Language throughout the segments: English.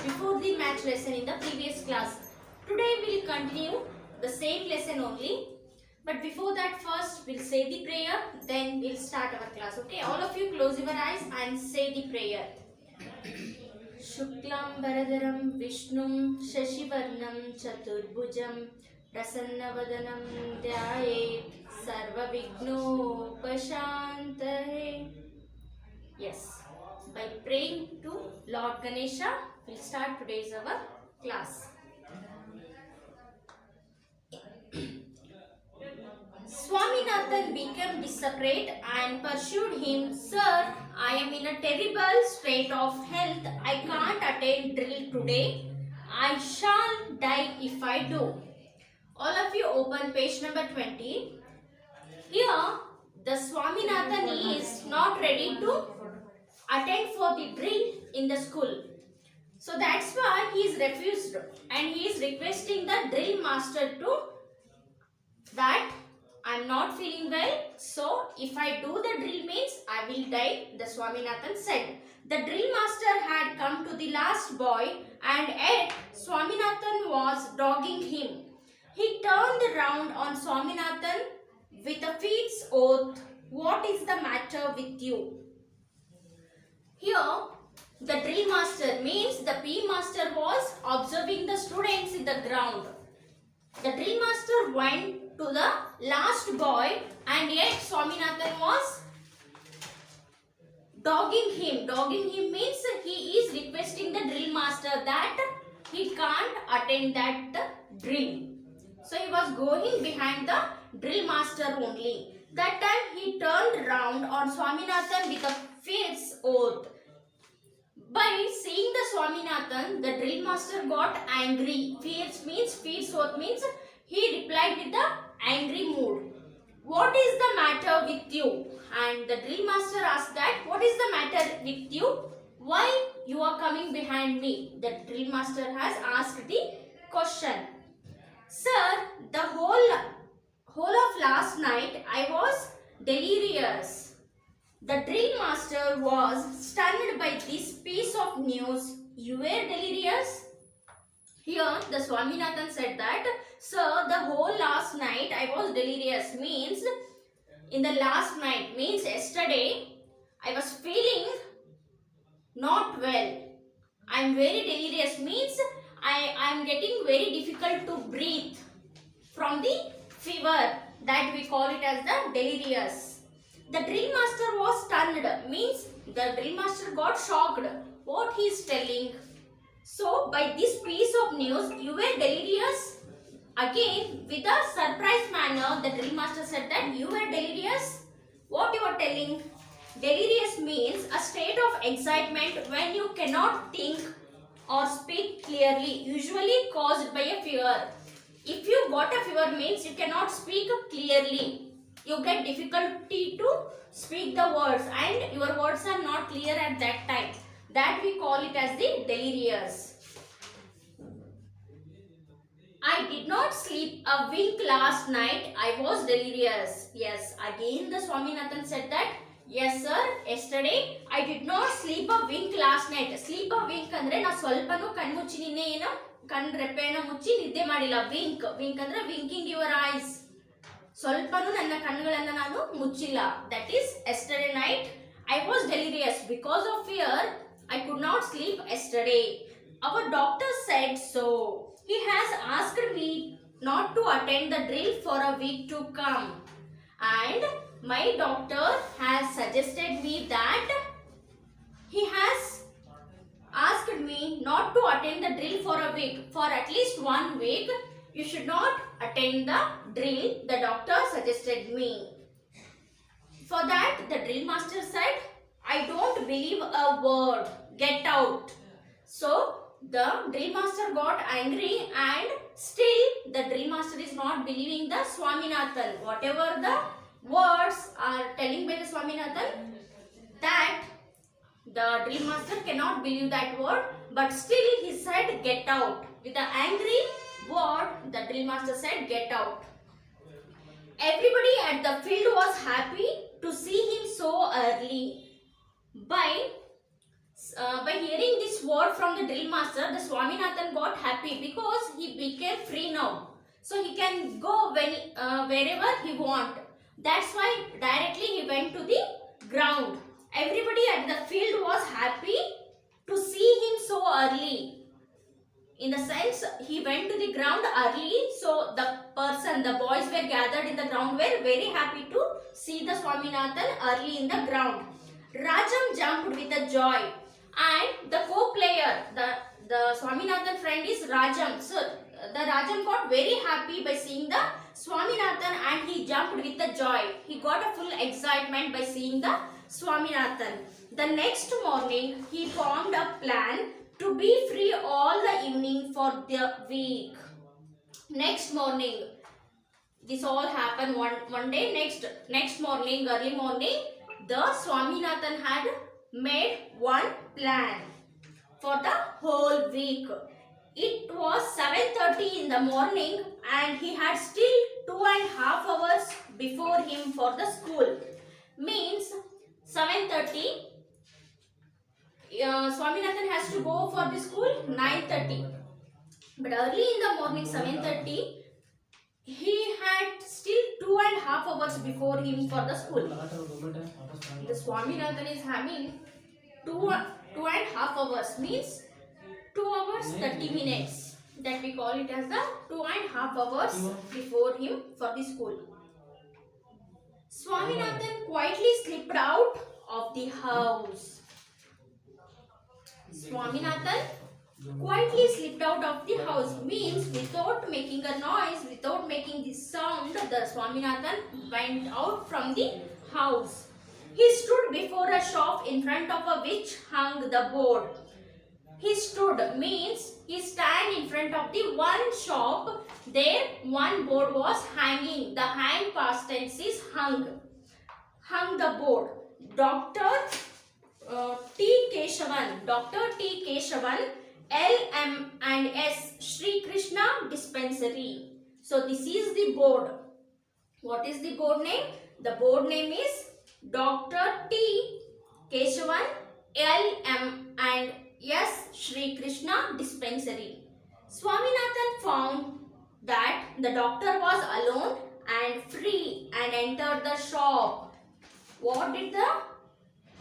before the match lesson in the previous class. Today we'll continue the same lesson only. But before that, first we'll say the prayer, then we'll start our class. Okay, all of you close your eyes and say the prayer. Shuklam Baradaram Vishnum Shashivarnam Chaturbhujam Prasannavadanam Dhyaye Sarva Vigno Yes, by praying to Lord Ganesha, we'll start today's our class. Swaminathan became desperate and pursued him. Sir, I am in a terrible state of health. I can't attend drill today. I shall die if I do. All of you open page number 20. Here, the Swaminathan is not ready to attend for the drill in the school. So that's why he is refused and he is requesting the drill master to that I am not feeling well, so if I do the drill means I will die, the Swaminathan said. The drill master had come to the last boy and yet Swaminathan was dogging him. He turned round on Swaminathan with a fierce oath. What is the matter with you? Here, the drill master means the PE master was observing the students in the ground. The drill master went to the last boy and yet Swaminathan was dogging him. Dogging him means he is requesting the drill master that he can't attend that drill. So he was going behind the drill master only. That time he turned round on Swaminathan with a fierce oath. By seeing the Swaminathan, the drill master got angry. Fierce oath means he replied with the angry mood. What is the matter with you? And the drill master asked that, what is the matter with you? Why you are coming behind me? The drill master has asked the question. Sir, the whole of last night I was delirious. The drill master was stunned by this piece of news. You were delirious? Here the Swaminathan said that, sir, the whole last night I was delirious means in the last night means yesterday I was feeling not well. I am very delirious means I am getting very difficult to breathe from the fever, that we call it as the delirious. The drill master was stunned means the drill master got shocked. What he is telling? So by this piece of news, you were delirious? Again, with a surprised manner, the drill master said that you were delirious? What you are telling? Delirious means a state of excitement when you cannot think or speak clearly, usually caused by a fever. If you got a fever means you cannot speak clearly. You get difficulty to speak the words and your words are not clear at that time. That we call it as the delirious. I did not sleep a wink last night. I was delirious. Yes, again the Swaminathan said that, yes sir, yesterday I did not sleep a wink last night. Sleep a wink andre na swalpanu kanmuchi ninne eno kan reppena muchi nidde madilla. Wink andre winking your eyes. ಸ್ವಲ್ಪನೂ ನನ್ನ ಕಣ್ಣುಗಳನ್ನು ನಾನು ಮುಚ್ಚಿಲ್ಲ. That is yesterday night I was delirious because of fear. I could not sleep yesterday. Our doctor said so. He has asked me not to attend the drill for a week to come. And my doctor has suggested me that he has asked me not to attend the drill for a week. For at least 1 week you should not attend the drill, the doctor suggested me. For that, the drill master said, I don't believe a word. Get out. So, the drill master got angry and still the drill master is not believing the Swaminathan. Whatever the words are telling by the Swaminathan, that the drill master cannot believe that word, but still he said, get out. With the angry word, the drill master said, get out. Everybody at the field was happy to see him so early. By By hearing this word from the drill master, the Swaminathan got happy because he became free now. So he can go wherever he want. That's why directly he went to the ground. Everybody at the field was happy to see him so early. In the sense, he went to the ground early, so the boys were gathered in the ground were very happy to see the Swaminathan early in the ground. Rajam jumped with a joy, and the co-player, the Swaminathan friend is Rajam. So the Rajam got very happy by seeing the Swaminathan and he jumped with a joy. He got a full excitement by seeing the Swaminathan. The next morning, he formed a plan to be free all the evening for the week. Next morning, this all happened one day. Next morning, early morning, the Swaminathan had made one plan for the whole week. It was 7:30 in the morning and he had still 2.5 hours before him for the school. Means 7:30. Swaminathan has to go for the school 9:30. But early in the morning 7:30, he had still 2.5 hours before him for the school. The Swaminathan is having 2.5 hours, means 2 hours 30 minutes. That we call it as the 2.5 hours before him for the school. Swaminathan quietly slipped out of the house. Swaminathan quietly slipped out of the house, means without making a noise, without making the sound, the Swaminathan went out from the house. He stood before a shop in front of which hung the board. He stood means he stand in front of the one shop. There one board was hanging. The hang past tense is hung. Hung the board. Dr. T. Keshavan, L.M. and S. Sri Krishna Dispensary. So this is the board. What is the board name? The board name is Dr. T. Keshavan, L.M. and S. Sri Krishna Dispensary. Swaminathan found that the doctor was alone and free and entered the shop. What did the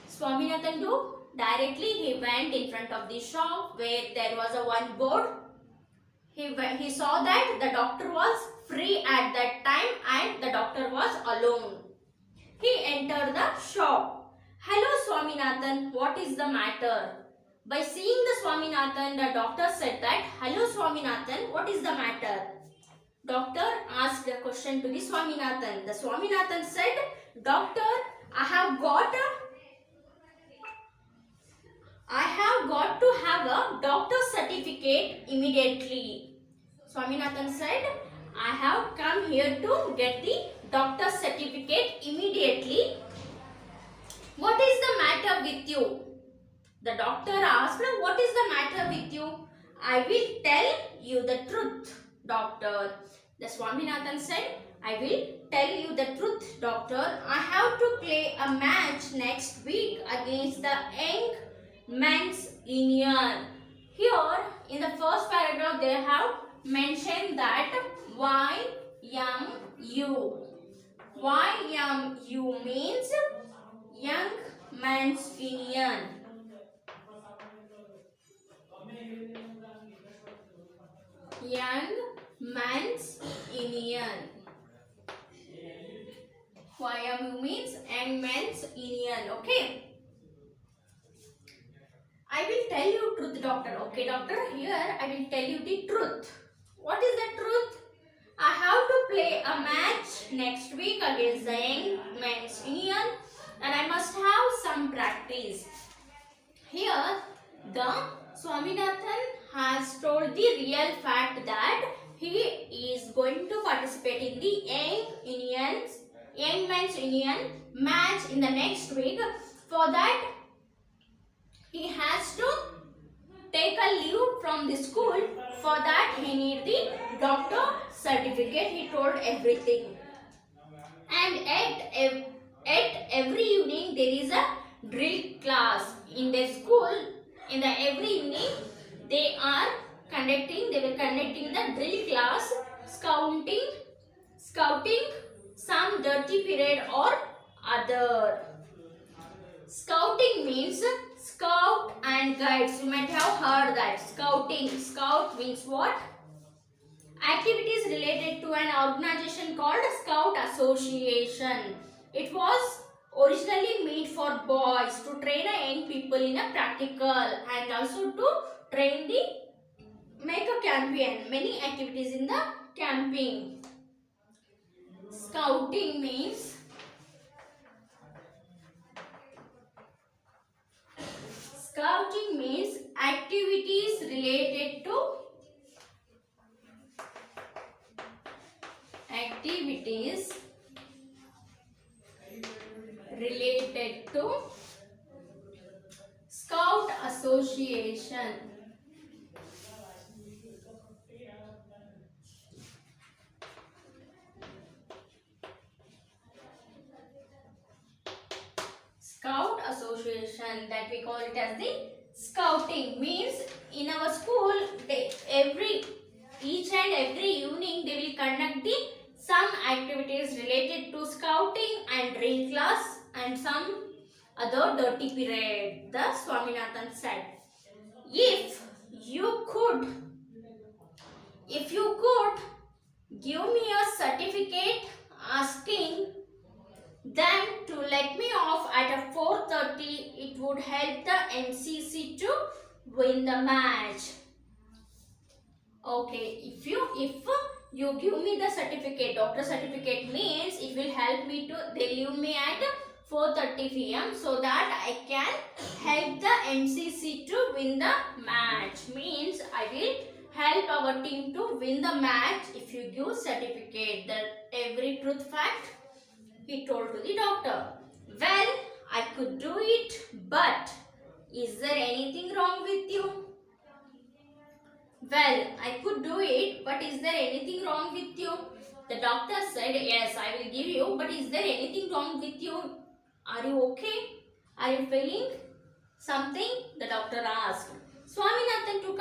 Swaminathan do? Directly he went in front of the shop where there was a one board. He saw that the doctor was free at that time and the doctor was alone. He entered the shop. Hello Swaminathan, what is the matter? By seeing the Swaminathan, the doctor said that, hello Swaminathan, what is the matter? Doctor asked a question to the Swaminathan. The Swaminathan said, Doctor, I have got to have a doctor's certificate immediately. Swaminathan said, I have come here to get the doctor's certificate immediately. What is the matter with you? The doctor asked, what is the matter with you? I will tell you the truth, doctor. The Swaminathan said, I will tell you the truth, doctor. I have to play a match next week against the Young Men's Union. Here, in the first paragraph, they have mentioned that YMU. YMU means Young Men's Union. Young Men's Union. YMU means Young Men's Union. Okay. I will tell you truth, doctor. Okay, doctor. Here I will tell you the truth. What is the truth? I have to play a match next week against the Young Men's Union, and I must have some practice. Here, the Swaminathan has told the real fact that he is going to participate in the Young Men's Union match in the next week. For that, he has to take a leave from the school. For that, he needs the doctor certificate. He told everything. And at every evening, there is a drill class in their school. In the every evening they were conducting the drill class, scouting some dirty period or other. Scouting means scout and guides. You might have heard that. Scouting. Scout means what? Activities related to an organization called Scout Association. It was originally made for boys to train young people in a practical and also to train make a campaign. Many activities in the camping. Scouting means activities related to Scout Association. Scout Association, that we call it as the scouting. Means in our school each and every evening they will conduct some activities related to scouting and drill class and some other dirty period. The Swaminathan said, if you could give me a certificate asking them to let me off at 4:30, it would help the MCC to win the match. Okay, if you give me the certificate, doctor certificate, means it will help me to, they leave me at 4:30 p.m. so that I can help the MCC to win the match. Means I will help our team to win the match if you give certificate. That every truth fact he told to the doctor. Well, I could do it, but is there anything wrong with you? Well, I could do it, but is there anything wrong with you? The doctor said, yes, I will give you, but is there anything wrong with you? Are you okay? Are you feeling something? The doctor asked. Swaminathan took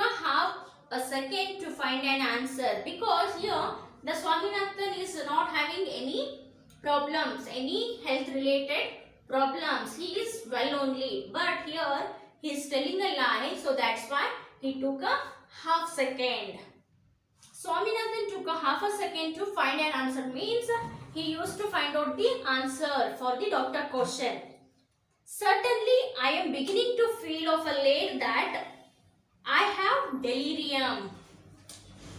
a second to find an answer, because here the Swaminathan is not having any problems, any health related problems. He is well only, but here he is telling a lie, so that's why he took a half second. Swaminathan took a half a second to find an answer. Means he used to find out the answer for the doctor question. Certainly, I am beginning to feel of a late that I have delirium.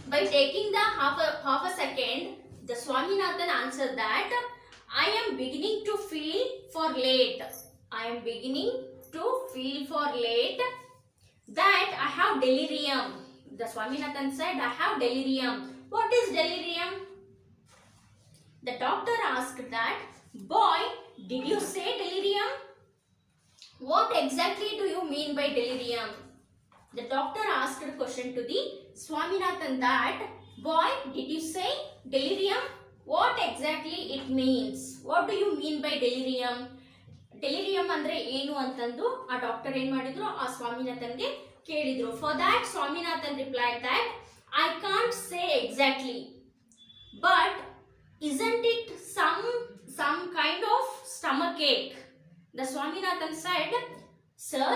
By taking the half a second, the Swaminathan answered that I am beginning to feel for late. I am beginning to feel for late that I have delirium. The Swaminathan said, I have delirium. What is delirium? The doctor asked that, boy, did you say delirium? What exactly do you mean by delirium? The doctor asked a question to the Swaminathan that, boy, did you say delirium? What exactly it means? What do you mean by delirium? Delirium andre ಏನು ಅಂತಂದು ಆ doctor ಏನು ಮಾಡಿದ್ರು ಆ ಸ್ವಾಮಿನಾಥನ್ಗೆ ಕೇಳಿದ್ರು. For that Swaminathan replied that I can't say exactly, but isn't it some kind of stomach ache? The Swaminathan said, sir,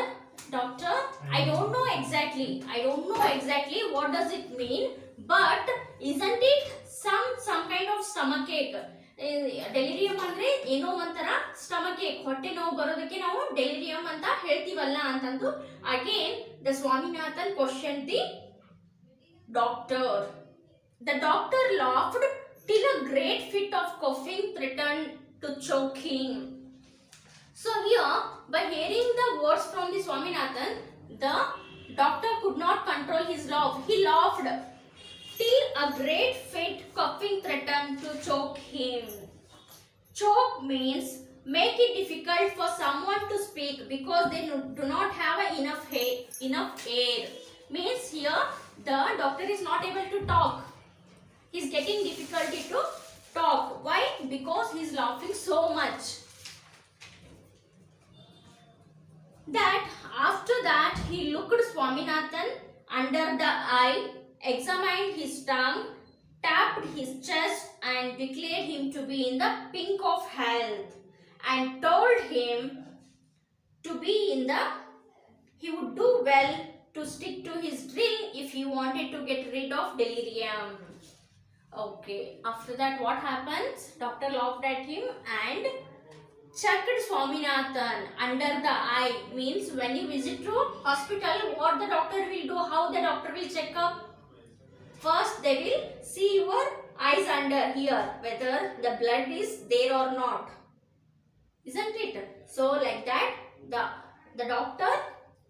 doctor, I don't know exactly what does it mean, but isn't it some kind of stomach ache? Delirium ಅಂದ್ರೆ ಏನೋ ಒಂಥರ stomach ಏಕ್, ಹೊಟ್ಟೆ ನೋವು ಬರೋದಕ್ಕೆ ನಾವು delirium ಅಂತ ಹೇಳ್ತೀವಲ್ಲ ಅಂತಂದು again the Swaminathan question the doctor. The doctor laughed till a great fit of coughing threatened to choke him. So here, by hearing the words from the Swaminathan, the doctor could not control his laugh. He laughed till a great fit coughing threatened to choke him. Choke means make it difficult for someone to speak because they do not have enough air. Means here the doctor is not able to talk. He is getting difficulty to talk. Why? Because he is laughing so much. That after that he looked Swaminathan under the eye, examined his tongue, tapped his chest and declared him to be in the pink of health, and told him to be in the, he would do well to stick to his drill if he wanted to get rid of delirium. Okay, after that what happens? Doctor laughed at him and checked Swaminathan under the eye. Means when you visit to hospital, what the doctor will do, how the doctor will check up? First they will see your eyes under here, whether the blood is there or not. Isn't it? So like that, the doctor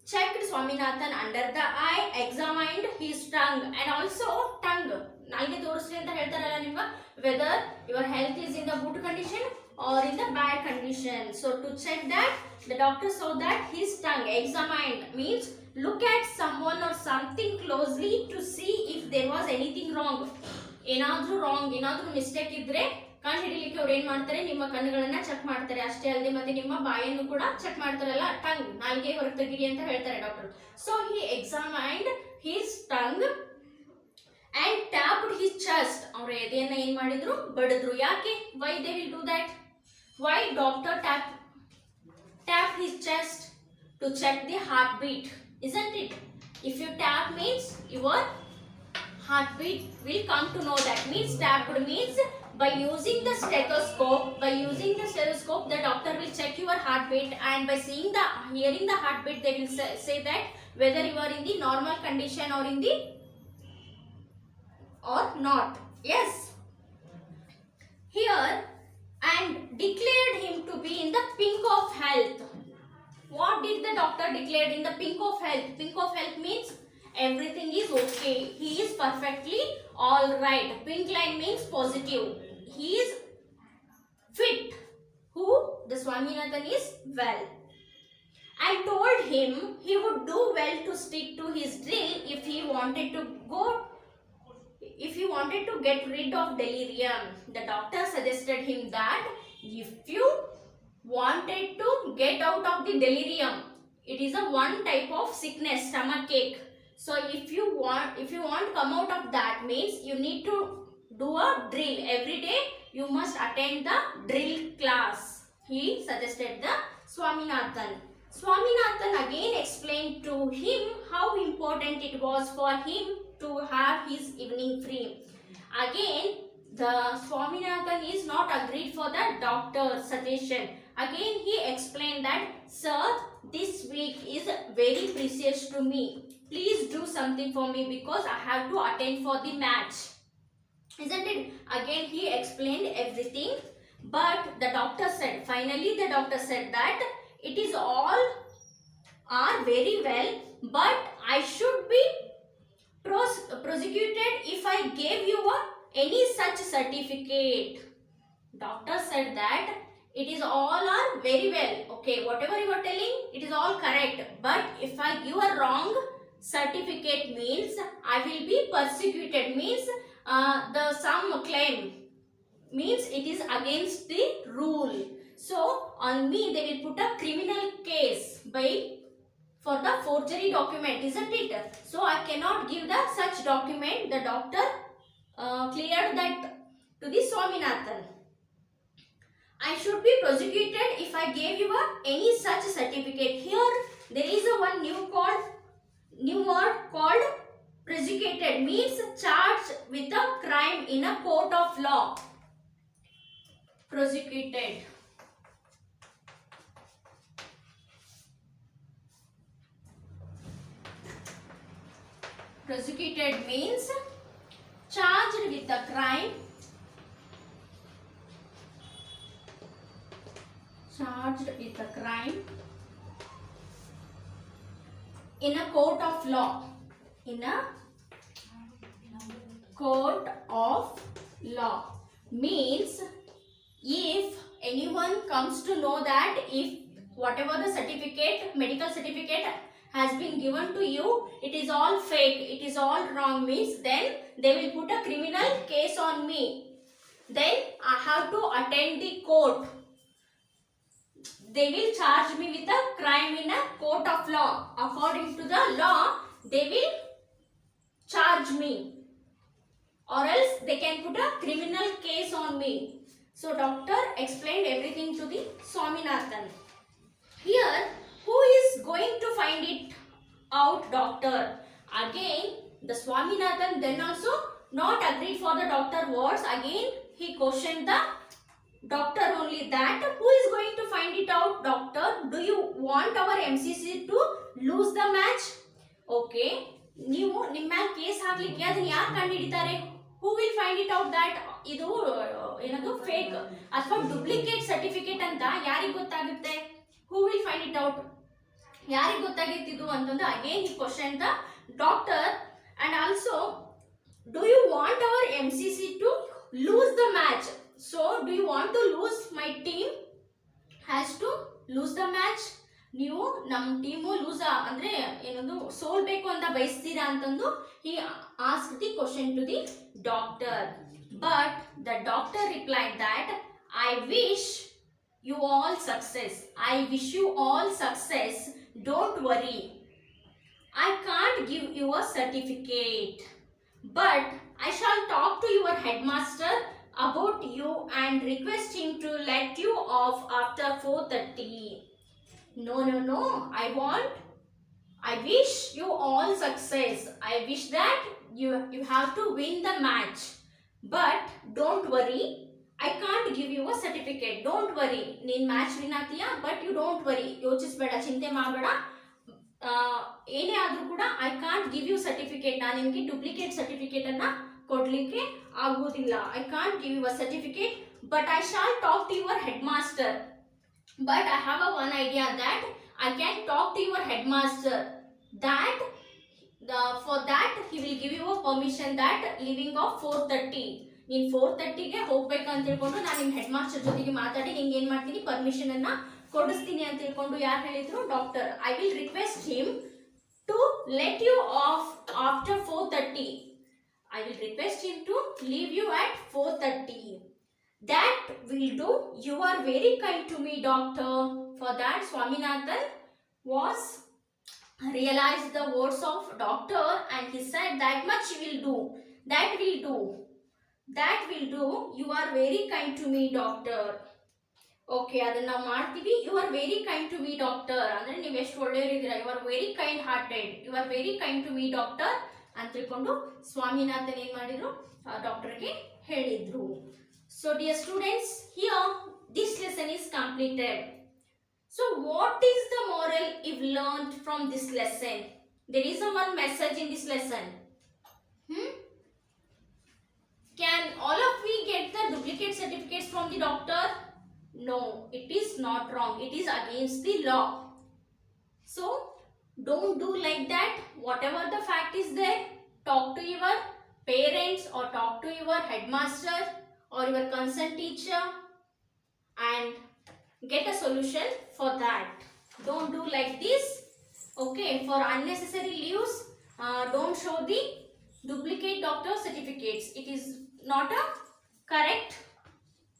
checked Swaminathan under the eye, examined his tongue and also tongue. ನಾಲ್ಗೆ ತೋರಿಸ್ರಿ ಅಂತ ಹೇಳ್ತಾರಲ್ಲ ನಿಮ್ಗೆ, whether your health is in the good condition or in the bad condition. So to check that, the doctor saw that his tongue, examined means look at someone or something closely to see if there was anything wrong. ಏನಾದ್ರೂ wrong, ಏನಾದ್ರೂ mistake ಇದ್ರೆ ಕಂಡು ಹಿಡಿಲಿಕ್ಕೆ ಅವ್ರು ಏನ್ ಮಾಡ್ತಾರೆ, ನಿಮ್ಮ ಕಣ್ಣುಗಳನ್ನ check ಮಾಡ್ತಾರೆ. ಅಷ್ಟೇ ಅಲ್ಲದೆ ಮತ್ತೆ ನಿಮ್ಮ ಬಾಯನ್ನು ಕೂಡ ಚೆಕ್ ಮಾಡ್ತಾರಲ್ಲ, ಟಂಗ್, ನಾಲ್ಗೆ ಹೊರಗೆ ತೆಗೀರಿ ಅಂತ ಹೇಳ್ತಾರೆ doctor. So he examined his tongue and tapped his chest. ಅವ್ರ ಎದೆಯನ್ನ ಏನ್ ಮಾಡಿದ್ರು, ಬಡಿದ್ರು. ಯಾಕೆ? why they will do that? why doctor tap his chest? to check the heartbeat, isn't it? if you tap means your heartbeat will come to know. That means tapped means by using the stethoscope, the doctor will check your heartbeat, and by hearing the heartbeat they will say that whether you are in the normal condition or in the or not. Yes, here, and declared him to be in the pink of health. What did the doctor declare in the pink of health? Pink of health means everything is okay, he is perfectly all right. Pink line means positive, he is fit. Who? The Swaminathan is well. I told him he would do well to stick to his drill if he wanted to get rid of delirium. The doctor suggested him that if you wanted to get out of the delirium, it is a one type of sickness, stomach ache. So if you want come out of that, means you need to do a drill every day. You must attend the drill class. He suggested the Swaminathan. Swaminathan again explained to him how important it was for him to have his evening free. Again, the Swaminathan is not agreed for the doctor's suggestion. Again, he explained that, sir, this week is very precious to me. Please do something for me because I have to attend for the match. Isn't it? Again, he explained everything, but the doctor said, finally the doctor said that it is all are very well, but I should be prosecuted if I gave you any such certificate. Doctor said that it is all are very well, okay, whatever you are telling, it is all correct, but if I give a wrong certificate means I will be persecuted, means the some claim means it is against the rule. So on me they will put a criminal case for the forgery document, isn't it? So I cannot give the such document. The doctor cleared that to the Swaminathan. I should be prosecuted if I gave you any such certificate. Here there is a one new word called prosecuted, means charged with a crime in a court of law. Prosecuted. Prosecuted means charged with a crime. Charged with a crime in a court of law. In a court of law means if anyone comes to know that if whatever the certificate, medical certificate has been given to you, it is all fake, it is all wrong, means then they will put a criminal case on me. Then I have to attend the court. they will charge me with a crime in a court of law. According to the law, they will charge me, or else they can put a criminal case on me. So doctor explained everything to the Swaminathan. Here, who is going to find it out? Doctor. Again, the Swaminathan then also not agreed for the doctor words. Again, he questioned the doctor only, that who is going to find it out? Doctor, do you want our MCC to lose the match? Okay, ನೀವು ನಿಮ್ಮ ಮೇಲೆ case ಹಾಕ್ಲಿಕ್ಕೆ ಅದನ್ನ ಯಾರು ಕಂಡುಹಿಡಿತಾರೆ? Who will find it out that ಇದು ಏನದು fake ಅಥವಾ ಡೂಪ್ಲಿಕೇಟ್ ಸರ್ಟಿಫಿಕೇಟ್ ಅಂತ ಯಾರಿಗೆ ಗೊತ್ತಾಗುತ್ತೆ? Who will find it out? ಯಾರಿಗೆ ಗೊತ್ತಾಗಿತ್ತು ಅಂತಂದ್ರೆ ಅಗೇನ್ ಈ question the doctor. And also, do you want our MCC to lose the match? So, do you want to lose? My team has to lose the match. ನೀವು ನಮ್ಮ team loose ಅಂದ್ರೆ ಏನೊಂದು ಸೋಲ್ಬೇಕು ಅಂತ ಬಯಸ್ತೀರಾ ಅಂತಂದು he asked the question to the doctor. But the doctor replied that I wish you all success. I wish you all success. Don't worry. I can't give you a certificate, but I shall talk to your headmaster about you and request him to let you off after 4:30. No, I wish you all success. I wish that you have to win the match, but don't worry, I can't give you a certificate. Don't worry, ನೀನ್ match win ಆಗ್ತೀಯಾ, but you don't worry, ಯೋಚಿಸಬೇಡ, ಚಿಂತೆ ಮಾಡಬೇಡ. ಏನೇ ಆದ್ರೂ ಕೂಡ I can't give you certificate, ನಾನು ನಿಮಗೆ ಡೂಪ್ಲಿಕೇಟ್ ಸರ್ಟಿಫಿಕೇಟ್ ಅನ್ನ ಕೊಡ್ಲಿಕ್ಕೆ ಆಗುವುದಿಲ್ಲ. I can't give you a certificate, but I shall talk to your head master. But I have a one idea that I can talk to your head master, that for that he will give you a permission that leaving of 4:30. ನೀನ್ 4:30ಗೆ ಹೋಗ್ಬೇಕು ಅಂತ ಹೇಳ್ಕೊಂಡು ನಾನು ನಿಮ್ಮ head master ಜೊತೆಗೆ ಮಾತಾಡಿ ನಿಂಗೆ ಏನ್ ಮಾಡ್ತೀನಿ, ಪರ್ಮಿಷನ್ ಅನ್ನ ಕೊಡಿಸ್ತೀನಿ ಅಂತ ಹೇಳ್ಕೊಂಡು ಯಾರು ಹೇಳಿದ್ರು? Doctor. I will request him to let you off after 4:30. I will request him to leave you at 4:30. That will do. You are very kind to me, doctor. For that, Swaminathan was realized the words of doctor and he said, that much will do. That will do. That will do. You are very kind to me, doctor. Okay, ಅದನ್ನ ನಾವು ಮಾಡ್ತೀವಿ. You are very kind to me, doctor. ಅಂದ್ರೆ ನೀವು ಎಷ್ಟು ಒಳ್ಳೆಯವರಿದ್ದೀರಾ. You are very kind hearted. You are very kind to me, doctor. ಅಂತ ತಿಳ್ಕೊಂಡು ಸ್ವಾಮಿನಾಥನ್ ಏನ್ ಮಾಡಿದ್ರು, ಡಾಕ್ಟರ್ಗೆ ಹೇಳಿದ್ರು. So dear students, here this lesson is completed. So what is the moral if learned from this lesson? There is one message in this lesson. Can all of we get the duplicate certificates from the doctor? No, it is not wrong. It is against the law. So don't do like that. Whatever the fact is there, talk to your parents or talk to your headmaster or your concerned teacher and get a solution for that. Don't do like this. Okay, for unnecessary leaves, don't show the duplicate doctor certificates. It is not a correct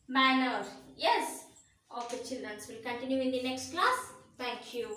manner. Yes. Okay, children, we'll continue in the next class. Thank you.